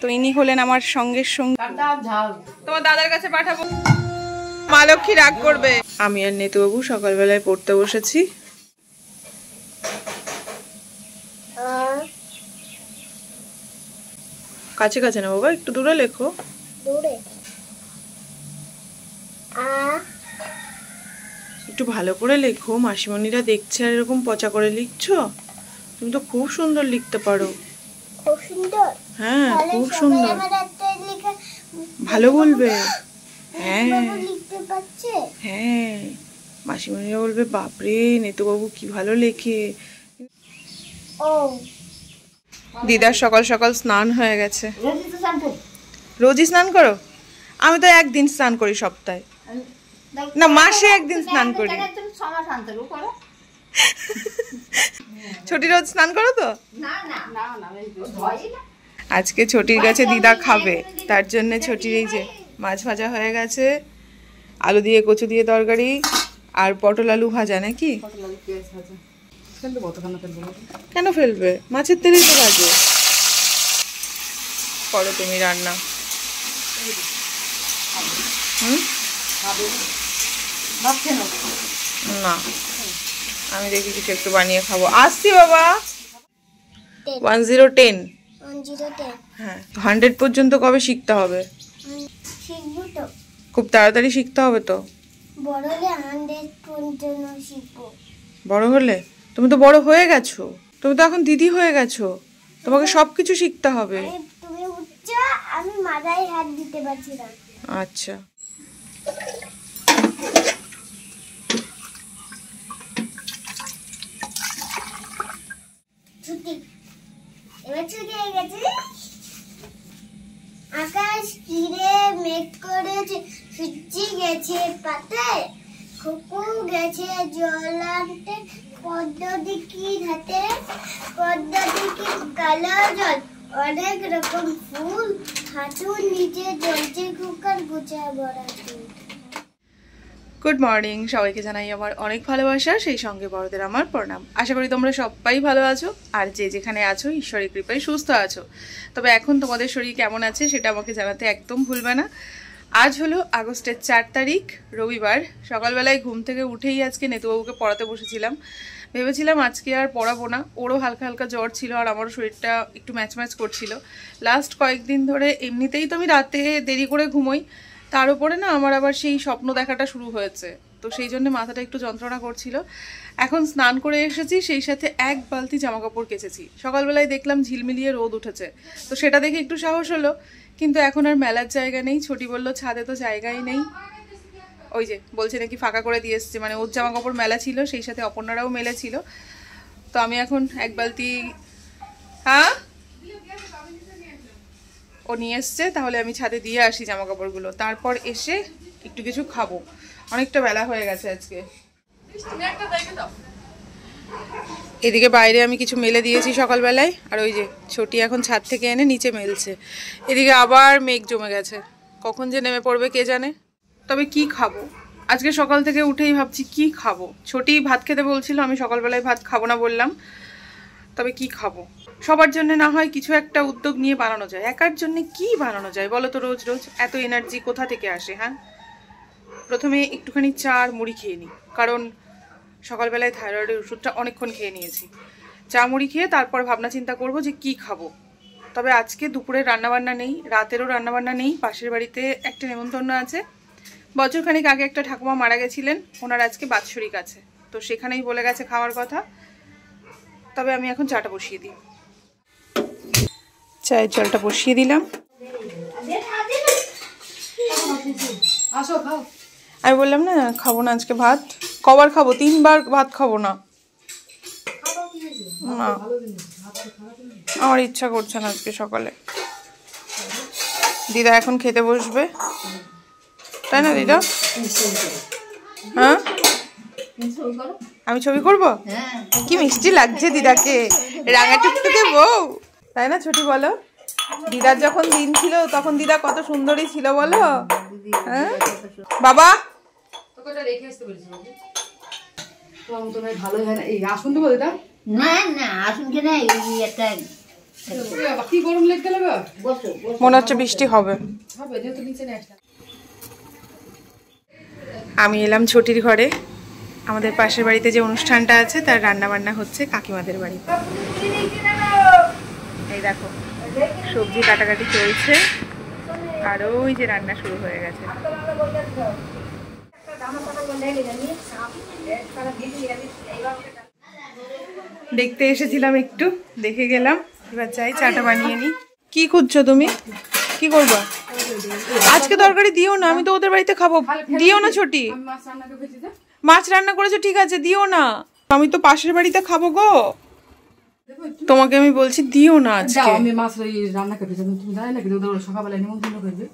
তো ইনি হলেন আমার সঙ্গের সঙ্গে। তোমার দাদার কাছে পাঠাবো, মা লক্ষ্মী রাগ করবে। আমি আর নেতুবাবু সকালবেলায় পড়তে বসেছি। কাছে কাছে না বাবা, একটু দূরে লেখো। দূরে একটু ভালো করে লেখো, মাসিমণিরা দেখছে আর এরকম পচা করে লিখছো। তুমি তো খুব সুন্দর লিখতে পারো। খুব সুন্দর? হ্যাঁ খুব সুন্দর। ভালো বলবে। হ্যাঁ লিখতে পারছে। হ্যাঁ মাসিমণিরা বলবে বাপরে নেতুবাবু কি ভালো লেখে। ও দিদার সকাল সকাল স্নান হয়ে গেছে। রোজই স্নান করো? আমি তো একদিন স্নান করি সপ্তাহে, না মাসে একদিন স্নান করি। ছোটি রোজ স্নান করো তো? আজকে ছোটির কাছে দিদা খাবে, তার জন্য ছোটির এই যে মাছ ভাজা হয়ে গেছে, আলু দিয়ে কচু দিয়ে তরকারি, আর পটল আলু ভাজা। নাকি কেন ফেলবে? মাছের তেলেই তো ভাজে। করো তুমি রান্না। না আমি দেখি কিছু একটু বানিয়ে খাবো। আসছি বাবা। 1010। হ্যাঁ 100 পর্যন্ত কবে শিখতে হবে? খুব তাড়াতাড়ি শিখতে হবে তো। বড় হলে 100 পর্যন্ত শিখবো। বড় হলে? তুমি তো বড় হয়ে গেছো, তুমি তো এখন দিদি হয়ে গেছো, তোমাকে সবকিছু শিখতে হবে। তুমি বুঝছো আমি মাথায় হাত দিতে পারছি না। আচ্ছা ছুটি এবার ছুটি হয়ে গেছে। আকাশ কিরে মেঘ করেছে, সূর্যি গেছে পাতায়, খুকু গেছে জল আনতে, পদ্মদিঘির হাতে, পদ্মদিঘির কালো জল, অনেক রকম ফুল, হাঁটুর নিচে জ্বলছে কুকার গুছা ভরা ফুল। গুড মর্নিং, সবাইকে জানাই আমার অনেক ভালোবাসা, সেই সঙ্গে বড়দের আমার প্রণাম। আশা করি তোমরা সবাই ভালো আছো, আর যে যেখানে আছো ঈশ্বরের কৃপায় সুস্থ আছো। তবে এখন তোমাদের শরীর কেমন আছে সেটা আমাকে জানাতে একদম ভুলবে না। আজ হলো আগস্টের 4 তারিখ, রবিবার। সকালবেলায় ঘুম থেকে উঠেই আজকে নেতুবাবুকে পড়াতে বসেছিলাম। ভেবেছিলাম আজকে আর পড়াবো না, ওরও হালকা হালকা জ্বর ছিল আর আমারও শরীরটা একটু ম্যাচ ম্যাচ করছিল। লাস্ট কয়েকদিন ধরে এমনিতেই তো আমি রাতে দেরি করে ঘুমোই, তার উপরে না আমার আবার সেই স্বপ্ন দেখাটা শুরু হয়েছে, তো সেই জন্য মাথাটা একটু যন্ত্রণা করছিল। এখন স্নান করে এসেছি, সেই সাথে এক বালতি জামা কাপড় কেচেছি। সকালবেলায় দেখলাম ঝিলমিলিয়ে রোদ উঠেছে, তো সেটা দেখে একটু সাহস হলো, কিন্তু এখন আর মেলার জায়গা নেই। ছোটি বলল ছাদে তো জায়গাই নেই, ওই যে বলছে নাকি ফাঁকা করে দিয়ে এসছে, মানে ওর জামা কাপড় মেলা ছিল, সেই সাথে অপর্ণারাও মেলে ছিল। তো আমি এখন এক বালতি, হ্যাঁ ও নিয়ে এসছে, তাহলে আমি ছাদে দিয়ে আসি জামা কাপড়গুলো, তারপর এসে একটু কিছু খাবো। অনেকটা বেলা হয়ে গেছে আজকে। এদিকে বাইরে আমি কিছু মেলে দিয়েছি সকালবেলায়, আর ওই যে ছোটি এখন ছাদ থেকে এনে নিচে মেলছে। এদিকে আবার মেঘ জমে গেছে, কখন যে নেমে পড়বে কে জানে। তবে কি খাবো আজকে? সকাল থেকে উঠেই ভাবছি কি খাবো। ছোটি ভাত খেতে বলছিল, আমি সকালবেলায় ভাত খাবো না বললাম। তবে কি খাবো? সবার জন্য না হয় কিছু একটা উদ্যোগ নিয়ে বানানো যায়, একার জন্য কি বানানো যায় বলো তো? রোজ রোজ এত এনার্জি কোথা থেকে আসে? হ্যাঁ প্রথমে একটুখানি চা আর মুড়ি খেয়ে নিই, কারণ সকালবেলায় থাইরয়েডের ওষুধটা অনেকক্ষণ খেয়ে নিয়েছি। চা মুড়ি খেয়ে তারপর ভাবনা চিন্তা করব যে কি খাবো। তবে আজকে দুপুরের রান্নাবান্না নেই, রাতেরও রান্নাবান্না নেই। পাশের বাড়িতে একটা নেমন্তন্ন আছে, বছরখানিক আগে একটা ঠাকুমা মারা গেছিলেন, ওনার আজকে বাৎসরিক আছে, তো সেখানেই বলে গেছে খাওয়ার কথা। তবে আমি এখন চাটা বসিয়ে দিই, চায়ের জলটা বসিয়ে দিলাম। আমি বললাম না খাবো না আজকে ভাত। কবার খাবো? 3 বার ভাত খাবো না, না আমার ইচ্ছা করছে না আজকে সকালে। দিদা এখন খেতে বসবে, তাই না দিদা? হ্যাঁ আমি ছবি করব? কি মিষ্টি লাগছে দিদাকে, রাঙা টুকটুকে বউ, তাই না ছোটি? বলো দিদার যখন দিন ছিল তখন দিদা কত সুন্দরী ছিল বলো। হ্যাঁ বাবা ভালো হয় না, এই আসুন তো বলে দাও। না না আসুন কেন, এই একটা মনে হচ্ছে বৃষ্টি হবে। আমি এলাম ছোটির ঘরে। আমাদের পাশের বাড়িতে যে অনুষ্ঠানটা আছে তার রান্না বান্না হচ্ছে কাকিমাদের বাড়িতে। এই দেখো সবজি কাটাকাটি চলছে আর ওই যে রান্না শুরু হয়ে গেছে। দেখতে এসেছিলাম, একটু দেখে গেলাম, এবার চাই চাটা বানিয়ে নি। কি খুঁজছো তুমি? কি করবো আজকে? তরকারি দিও না, আমি তো ওদের বাড়িতে খাবো। দিও না ছোটি, মাছ রান্না করেছো ঠিক আছে, দিও না, আমি তো পাশের বাড়িতে খাবো গো। তোমাকে আমি বলছি দিও না আজকে। আমি মাছ রান্না করতে যাবো, তুমি জানি না কি ওদের সকালবেলা নিমন্ত্রণ করবে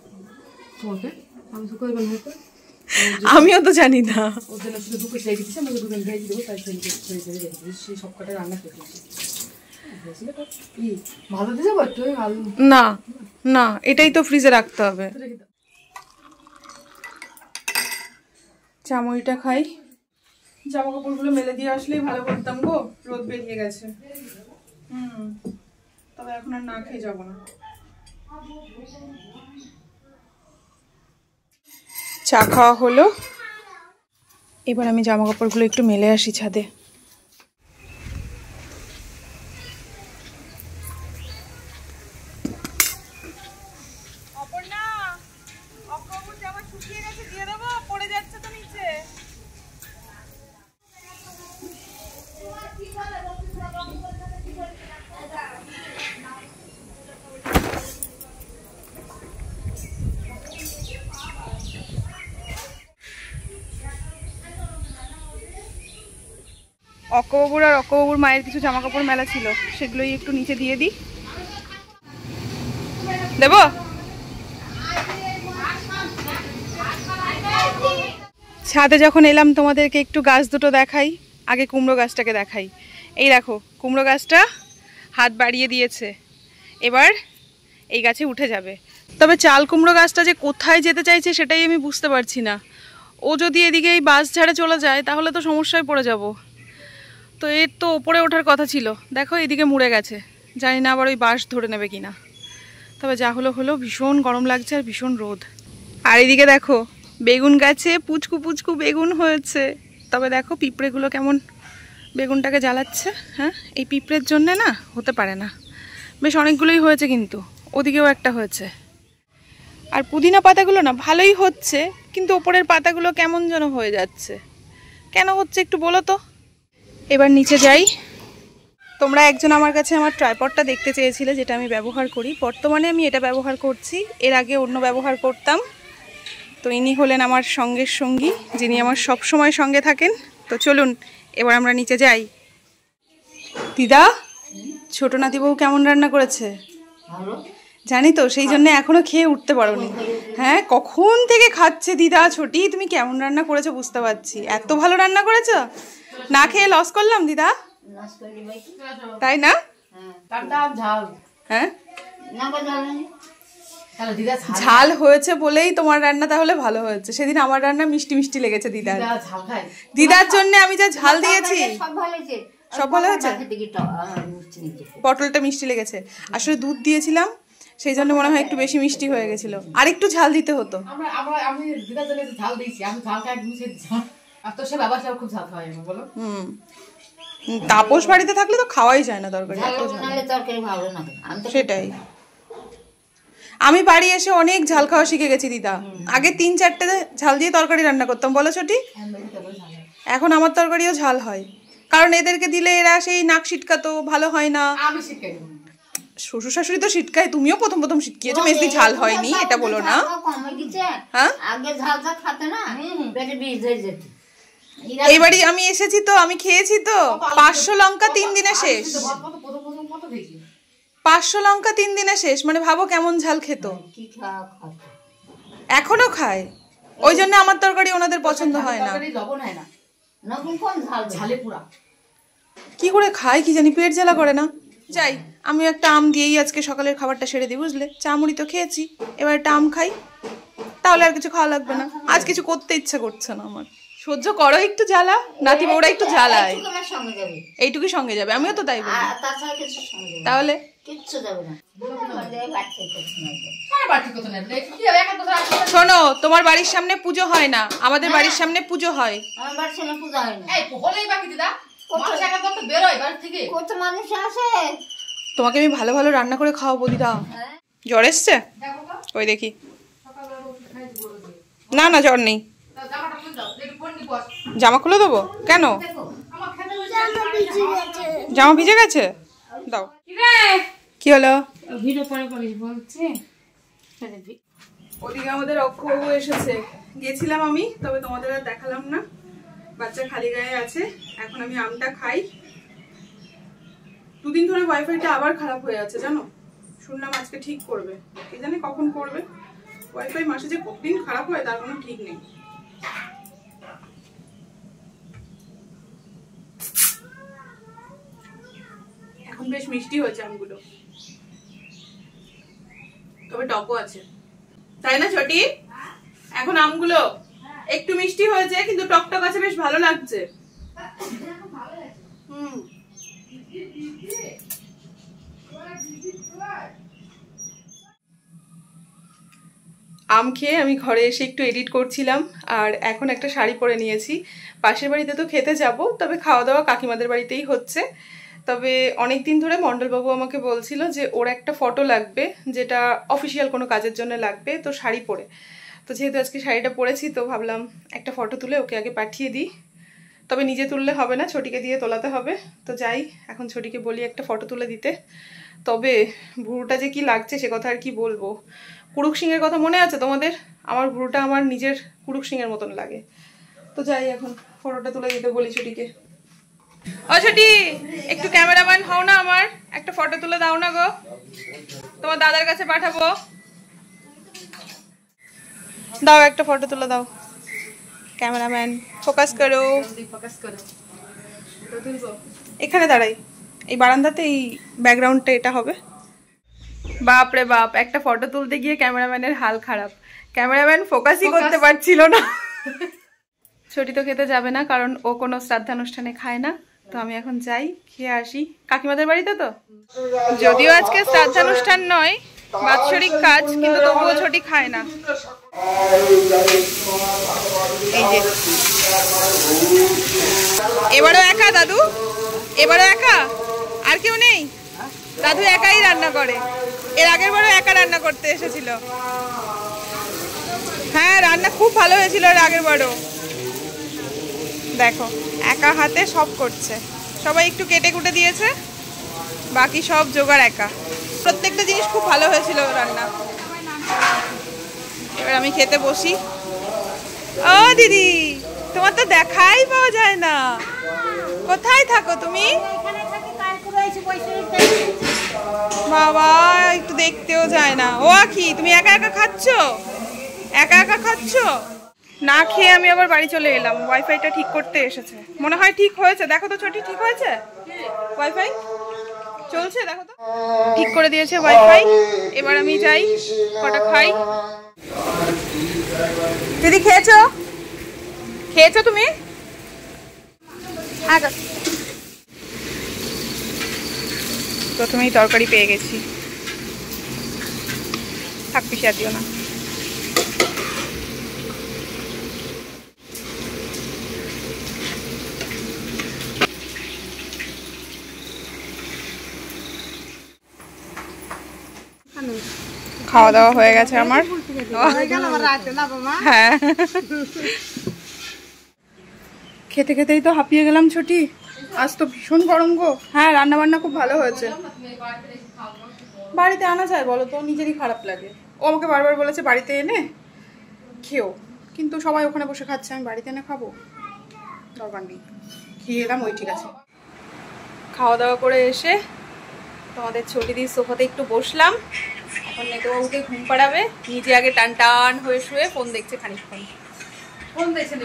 তোমাকে, আমি তো করবেন হয়তো, আমিও তো জানি না। ওর জন্য শুধু দুপুর রেখে দিচ্ছি, আমাকে দুপুর ভেজে দেবো, তাই সেই সব কটা রান্না করতে ভালো দিয়ে যাবো একটু। না না, এটাই তো ফ্রিজে রাখতে হবে। চামড়িটা খাই, জামা কাপড়গুলো মেলে দিয়ে আসলেই ভালো করতাম গো, রোদ বেরিয়ে গেছে। তবে এখন আর না খেয়ে যাবো না। চা খাওয়া হলো, এবার আমি জামা কাপড়গুলো একটু মেলে আসি ছাদে। অক্কবাবুর আর অক্কবাবুর মায়ের কিছু জামা কাপড় মেলা ছিল, সেগুলোই একটু নিচে দিয়ে দিই। দেব? ছাদে যখন এলাম তোমাদেরকে একটু গাছ দুটো দেখাই। আগে কুমড়ো গাছটাকে দেখাই। এই দেখো কুমড়ো গাছটা হাত বাড়িয়ে দিয়েছে, এবার এই গাছে উঠে যাবে। তবে চাল কুমড়ো গাছটা যে কোথায় যেতে চাইছে সেটাই আমি বুঝতে পারছি না। ও যদি এদিকে এই বাস ঝাড়ে চলে যায় তাহলে তো সমস্যায় পড়ে যাব। তো এর তো ওপরে ওঠার কথা ছিল, দেখো এদিকে মুড়ে গেছে, জানি না আবার ওই বাস ধরে নেবে কিনা। তবে যা হলো হলো, ভীষণ গরম লাগছে আর ভীষণ রোদ। আর এদিকে দেখো বেগুন গাছে পুচকু পুচকু বেগুন হয়েছে। তবে দেখো পিঁপড়েগুলো কেমন বেগুনটাকে জ্বালাচ্ছে। হ্যাঁ, এই পিঁপড়ের জন্যে না হতে পারে না। বেশ অনেকগুলোই হয়েছে, কিন্তু ওদিকেও একটা হয়েছে। আর পুদিনা পাতাগুলো না ভালোই হচ্ছে, কিন্তু ওপরের পাতাগুলো কেমন যেন হয়ে যাচ্ছে। কেন হচ্ছে একটু বলো তো। এবার নিচে যাই। তোমরা একজন আমার কাছে আমার ট্রাইপডটা দেখতে চেয়েছিলে, যেটা আমি ব্যবহার করি। বর্তমানে আমি এটা ব্যবহার করছি, এর আগে অন্য ব্যবহার করতাম। তো ইনি হলেন আমার সঙ্গের সঙ্গী, যিনি আমার সব সময় সঙ্গে থাকেন। তো চলুন এবার আমরা নিচে যাই। দিদা, ছোট নাতি বউ কেমন রান্না করেছে? জানি তো, সেই জন্য এখনো খেয়ে উঠতে পারোনি। হ্যাঁ, কখন থেকে খাচ্ছে দিদা। ছোটি, তুমি কেমন রান্না করেছো বুঝতে পারছি। এত ভালো রান্না করেছো, না খেয়ে লস করলাম দিদা, তাই না? হ্যাঁ, ঝাল হয়েছে বলেই তোমার রান্না তাহলে ভালো হয়েছে। সেদিন আমার রান্না মিষ্টি মিষ্টি লেগেছে দিদার। দিদার জন্য আমি যা ঝাল দিয়েছি সব ভালো হয়েছে। পটলটা মিষ্টি লেগেছে, আসলে দুধ দিয়েছিলাম সেই জন্য মনে হয় একটু বেশি মিষ্টি হয়ে গেছিল। আর একটু ঝাল দিতে হতো। তাপস বাড়িতে থাকলে তো খাওয়াই যায় না তরকারি, সেটাই। আমি বাড়ি এসে অনেক ঝাল খাওয়া শিখে গেছি দিদা। আগে 3-4টে ঝাল দিয়ে তরকারি রান্না করতাম, বলো ছোটি। এখন আমার তরকারিও ঝাল হয়, কারণ এদেরকে দিলে এরা সেই নাক সিটকাতো, ভালো হয় না। শ্বশুর শাশুড়ি তো সিটকায়, তুমিও প্রথম প্রথম সিটকিয়েছো, বেশি ঝাল হয়নি এটা বলো না। হ্যাঁ, এইবারই আমি এসেছি তো, আমি খেয়েছি তো। 500 লঙ্কা 3 দিনে শেষ। 500 লঙ্কা 3 দিনে শেষ, মানে ভাবো কেমন ঝাল খেত। এখনো খায়, ওই জন্য আমার তরকারি ওনাদের পছন্দ হয় না। কি করে খায় কি জানি, পেট জ্বালা করে না। যাই, আমি একটা আম দিয়েই আজকে সকালের খাবারটা সেরে দিই, বুঝলে। চা মুড়ি তো খেয়েছি, এবার একটা আম খাই, তাহলে আর কিছু খাওয়া লাগবে না। আজ কিছু করতে ইচ্ছা করছে না আমার। সহ্য করো একটু জ্বালা, নাতি বউরা একটু জ্বালায়, এইটুকুই সঙ্গে যাবে। আমিও তো তাই বলি। তাহলে কিচ্ছু দেবে না। শোনো, তোমার বাড়ির সামনে পুজো হয় না, আমাদের বাড়ির সামনে পুজো হয়। আমার বাড়ির সামনে পূজা হয় না। কত মানুষ আসে। তোমাকে আমি ভালো ভালো রান্না করে খাওয়াবো দিদা। জ্বর এসছে? ওই দেখি। না না, জ্বর নেই। জামা খুলে দেবো? কেন? জামা ভিজে গেছে? দাও। কি হলো? ওদিকে আমাদের অক্ষবাবু এসেছে। গেছিলাম আমি, তবে তোমাদের আর দেখালাম না। বাচ্চা খালি গায়ে আছে। এখন আমি আমটা খাই। দুদিন ধরে ওয়াইফাইটা আবার খারাপ হয়ে আছে জানো। শুনলাম আজকে ঠিক করবে, কি জানি কখন করবে। ওয়াইফাই মাসে যে কতদিন খারাপ হয় তার কোনো ঠিক নেই। এখন বেশ মিষ্টি হয়েছে আমগুলো, তবে টকও আছে, তাই না ছোটি? এখন আমগুলো একটু মিষ্টি হয়েছে কিন্তু টকটক আছে, বেশ ভালো লাগছে। আম খেয়ে আমি ঘরে এসে একটু এডিট করছিলাম, আর এখন একটা শাড়ি পরে নিয়েছি। পাশের বাড়িতে তো খেতে যাব, তবে খাওয়া দাওয়া কাকিমাদের বাড়িতেই হচ্ছে। তবে অনেক দিন ধরে মণ্ডলবাবু আমাকে বলছিল যে ওর একটা ফটো লাগবে, যেটা অফিসিয়াল কোনো কাজের জন্য লাগবে, তো শাড়ি পরে। তো যেহেতু আজকে শাড়িটা পরেছি, তো ভাবলাম একটা ফটো তুলে ওকে আগে পাঠিয়ে দিই। তবে নিজে তুললে হবে না, ছোটিকে দিয়ে তোলাতে হবে। তো যাই, এখন ছোটিকে বলি একটা ফটো তুলে দিতে। তবে ভুরুটা যে কি লাগছে সে কথা আর কি বলবো। কুড়ুক সিংয়ের কথা মনে আছে তোমাদের? আমার ভুরুটা আমার নিজের কুড়ুক সিংয়ের মতন লাগে। তো যাই, এখন ফটোটা তুলে দিতে বলি ছোটিকে। ও ছোটি, একটু ক্যামেরাম্যান হও না, আমার একটা ফটো তুলে দাও না গো, তোমার দাদার কাছে পাঠাবো। দাও একটা ফটো তুলে দাও। ক্যামেরাম্যান ফোকাস করো, এখানে দাঁড়াই, এই বারান্দাতে, এই ব্যাকগ্রাউন্ডটা এটা হবে। বাপ রে বাপ, একটা ফটো তুলতে গিয়ে ক্যামেরাম্যানের হাল খারাপ। ক্যামেরাম্যান ফোকাসই করতে পারছিল না। ছোটি তো খেতে যাবে না, কারণ ও কোনো শ্রাদ্ধানুষ্ঠানে খায় না। তো আমি এখন যাই, খেয়ে আসি কাকিমাদের বাড়িতে। তো যদিও আজকে শ্রাদ্ধানুষ্ঠান নয়, বাৎসরিক কাজ, কিন্তু তবুও ছোটি খায় না। এই যে এবারও একা দাদু, এবারও একা, আর কেউ নেই? দাদু একাই রান্না করে। এর আগের বারও একা রান্না করতে এসেছিল। হ্যাঁ, রান্না খুব ভালো হয়েছিল এর আগের বারও। দেখো, একা হাতে সব করছে। সবাই একটু কেটে কুটে দিয়েছে, বাকি সব জোগাড় একা। প্রত্যেকটা জিনিস খুব ভালো হয়েছিল রান্না। এবার আমি খেতে বসি। ও দিদি, তোমার তো দেখাই পাওয়া যায় না, কোথায় থাকো তুমি? বাবা, একটু দেখতেও যায় না। ও আখি, তুমি একা একা খাচ্ছ? একা একা খাচ্ছ? না খেয়ে আমি আবার বাড়ি চলে এলাম। ওয়াইফাইটা ঠিক করতে এসেছে, মনে হয় ঠিক হয়েছে। দেখো তো ছোটি, ঠিক হয়েছে? ওয়াইফাই চলছে, দেখো তো, ঠিক করে দিয়েছে ওয়াইফাই। এবার আমি যাই, কটা খাই। দিদি খেয়েছো? খেয়েছো তুমি? প্রথমেই তরকারি পেয়ে গেছি, থাক পিসি আর দিও না। খাওয়া দাওয়া হয়ে গেছে আমার। হ্যাঁ, খেতে খেতেই তো হাঁপিয়ে গেলাম ছোটি। আজ তো ভীষণ গরম গো। হ্যাঁ, রান্না বান্না খুব ভালো হয়েছে। বাড়িতে আনা যায় বলো তো? নিজেরই খারাপ লাগে। ও আমাকে বারবার বলেছে বাড়িতে এনে খেও, কিন্তু সবাই ওখানে বসে খাচ্ছে, আমি বাড়িতে এনে খাবো? দরকার নেই, খেয়ে এলাম, ওই ঠিক আছে। খাওয়া দাওয়া করে এসে তোমাদের ছোটি দিয়ে সোফাতে একটু বসলাম। এখন নেতবাবুকে ঘুম পাড়াবে, নিজে আগে টান টান হয়ে শুয়ে ফোন দেখছে খানিকক্ষণ। ফোন দেখছে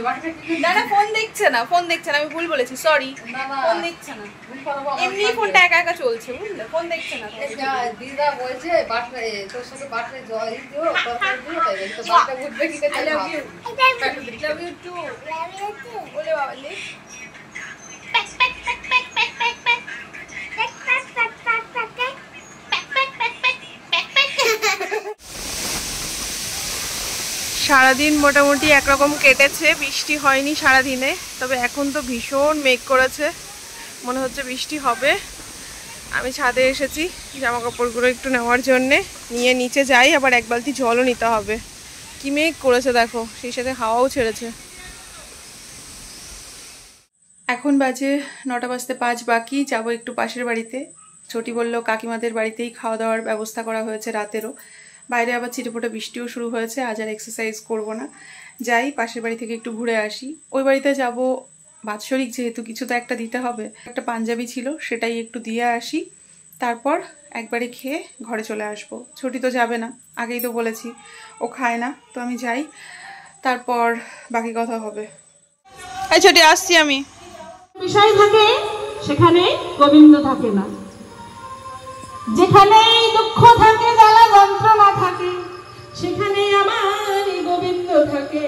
না, না ফোন দেখছে না, ফোন দেখছে না, আমি ভুল বলেছি, সরি। ফোন দেখছে না, এমনি ফোনটা একা একা চলছে, বুঝলে? ফোন দেখছে না। দিদা বলছে তোর সাথে বাটরে জল দিও, তরকারি দিও, তাই বলছে তো বাটটা বুঝবে কি করে? I love you. Love you too. বলে বাবা লে। সারাদিন মোটামুটি একরকম কেটেছে, বৃষ্টি হয়নি সারাদিনে, তবে এখন তো ভীষণ মেঘ করেছে, মনে হচ্ছে বৃষ্টি হবে। আমি ছাদে এসেছি জামা কাপড়গুলো একটু নেওয়ার জন্যে, নিয়ে নিচে যাই, আবার এক বালতি জলও নিতে হবে। কি মেঘ করেছে দেখো, সেই সাথে হাওয়াও ছেড়েছে। এখন বাজে 9:05 বাকি, যাবো একটু পাশের বাড়িতে। ছোটি বলল কাকিমাদের বাড়িতেই খাওয়া দাওয়ার ব্যবস্থা করা হয়েছে রাতেরও। বাইরে আবার ছিটেফোঁটা বৃষ্টিও শুরু হয়েছে, আজ আর এক্সারসাইজ করব না, যাই পাশের বাড়ি থেকে একটু ঘুরে আসি। ওই বাড়িতে যাব বাৎসরিক, যেহেতু কিছু তো একটা দিতে হবে। একটা পাঞ্জাবি ছিল, সেটাই একটু দিয়ে আসি, তারপর একবারে খেয়ে ঘরে চলে আসবো। ছোটি তো যাবে না, আগেই তো বলেছি, ও খায় না, তো আমি যাই, তারপর বাকি কথা হবে। এই ছোটি, আসছি আমি। বিষয় থাকে সেখানে গোবিন্দ থাকে না, যেখানে দুঃখ থাকে, জ্বালা যন্ত্রণা থাকে, সেখানে আমার গোবিন্দ থাকে।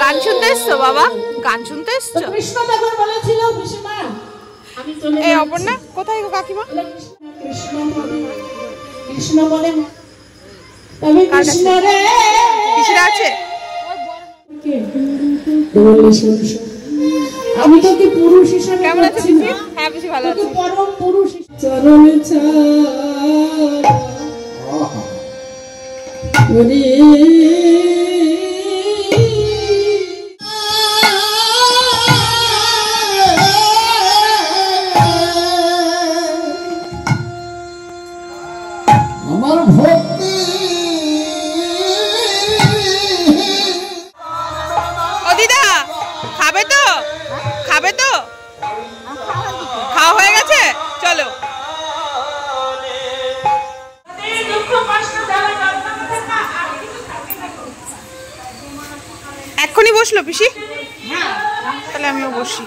গান শুনতে এসছো বাবা? গান শুনতে এসছো? কৃষ্ণ তখন বলেছিল পিসিমা, আমি চলে এই অপর্ণা কোথায় গো কাকিমা? কৃষ্ণ বলে তবে কৃষ্ণ রে পিছনে আছে। আমি তোকে পুরুষ হিসাবে কেমন আছে পিসি? হ্যাঁ পিসি ভালো আছে। পরম পুরুষ চরণ আমার ভক্তি ও দিদা, খাবে তো? খাবে তো? খাওয়া হয়ে গেছে, চলো। এক্ষুনি বসলো পিসি? তাহলে আমিও বসি।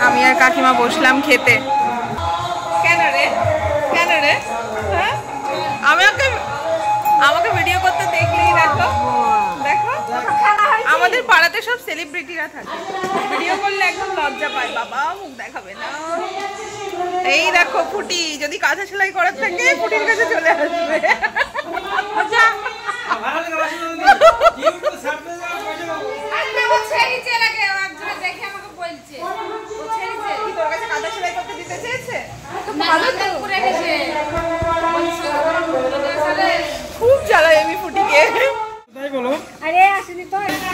আমি আর কাকিমা বসলাম খেতে। কেন রে, কেন রে? হ্যাঁ, আমাকে ভিডিও করতে দেখলেই দেখো দেখো, আমাদের পাড়াতে সব সেলিব্রিটিরা থাকে, ভিডিও করলে একদম লজ্জা পায়, বাবা মুখ দেখাবে না। এই দেখো ফুটি, যদি কাঁথা সেলাই করার থাকে ফুটির কাছে চলে আসবে। তোর কাছে কাঁথা সেলাই করতে দিতে চেয়েছে? খুব জ্বালাই আমি ফুটিকে।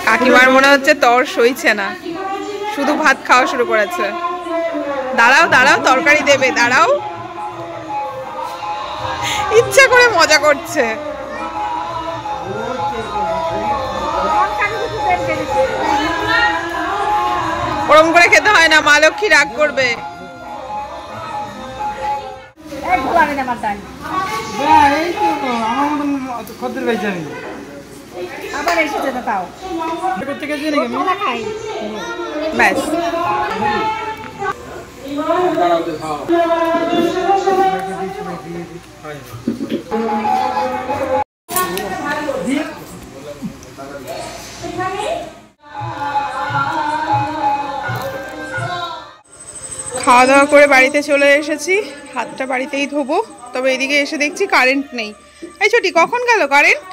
কাকিমার মনে হচ্ছে তর সইছে না, শুধু ভাত খাওয়া শুরু করেছে। দাঁড়াও দাঁড়াও, তরকারি দেবে, দাঁড়াও। ইচ্ছা করে মজা করছে। ওরম করে খেতে হয় না, মা লক্ষ্মী রাগ করবে। ব্যাস খাওয়া দাওয়া করে বাড়িতে চলে এসেছি, হাতটা বাড়িতেই ধোবো। তবে এদিকে এসে দেখছি কারেন্ট নেই। এই ছোটি, কখন গেল কারেন্ট?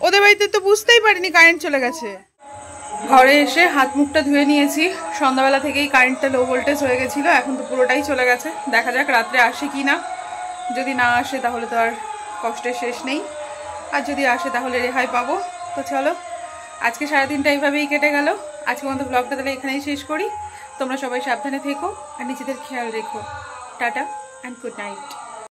ওদের বাড়িতে তো বুঝতেই পারিনি কারেন্ট চলে গেছে। ঘরে এসে হাত মুখটা ধুয়ে নিয়েছি। সন্ধ্যাবেলা থেকেই কারেন্টটা লো ভোল্টেজ হয়ে গেছিলো, এখন তো পুরোটাই চলে গেছে। দেখা যাক রাত্রে আসে কি না। যদি না আসে তাহলে তো আর কষ্টের শেষ নেই, আর যদি আসে তাহলে রেহাই পাবো। তো চলো, আজকে সারাদিনটা এইভাবেই কেটে গেল। আজকে মতো ব্লগটা তাহলে এখানেই শেষ করি। তোমরা সবাই সাবধানে থেকো আর নিজেদের খেয়াল রেখো। Tata and good night.